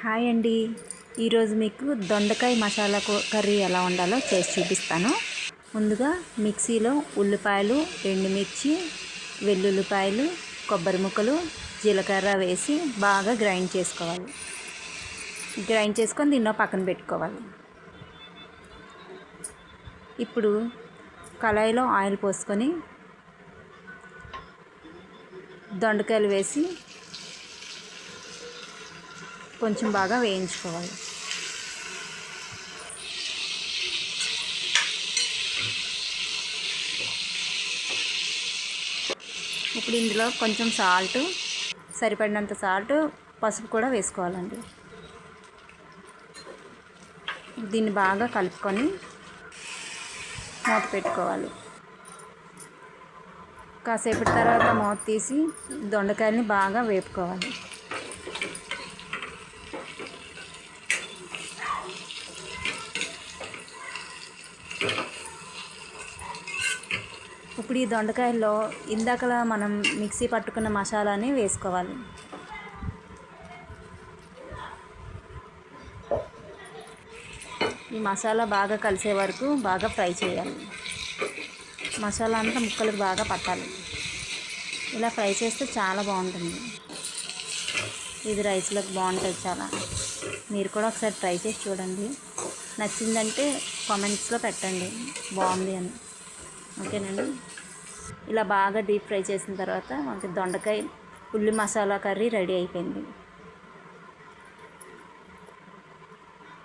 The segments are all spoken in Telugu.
హాయ్ అండి. ఈరోజు మీకు దొండకాయ మసాలా కర్రీ ఎలా వండాలో చేసి చూపిస్తాను. ముందుగా మిక్సీలో ఉల్లిపాయలు, ఎండుమిర్చి, వెల్లుల్లిపాయలు, కొబ్బరి ముక్కలు, జీలకర్ర వేసి బాగా గ్రైండ్ చేసుకోవాలి. గ్రైండ్ చేసుకొని దీన్నో పక్కన పెట్టుకోవాలి. ఇప్పుడు కళాయిలో ఆయిల్ పోసుకొని దొండకాయలు వేసి కొంచెం బాగా వేయించుకోవాలి. ఇప్పుడు ఇందులో కొంచెం సాల్ట్, సరిపడినంత సాల్ట్, పసుపు కూడా వేసుకోవాలండి. దీన్ని బాగా కలుపుకొని మూత పెట్టుకోవాలి. కాసేపటి తర్వాత మూత తీసి దొండకాయల్ని బాగా వేపుకోవాలి. ఇప్పుడు ఈ దొండకాయల్లో ఇందాకలా మనం మిక్సీ పట్టుకున్న మసాలాని వేసుకోవాలి. ఈ మసాలా బాగా కలిసే వరకు బాగా ఫ్రై చేయాలి. మసాలా అంతా ముక్కలకు బాగా పట్టాలి. ఇలా ఫ్రై చేస్తే చాలా బాగుంటుంది. ఇది రైస్లోకి బాగుంటుంది చాలా. మీరు కూడా ఒకసారి ట్రై చేసి చూడండి. నచ్చిందంటే కామెంట్స్లో పెట్టండి బాగుంది అని. ఓకేనండి. ఇలా బాగా డీప్ ఫ్రై చేసిన తర్వాత మనకి దొండకాయ ఉల్లి మసాలా కర్రీ రెడీ అయిపోయింది.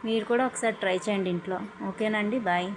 మీరు కూడా ఒకసారి ట్రై చేయండి ఇంట్లో. ఓకేనండి. బాయ్.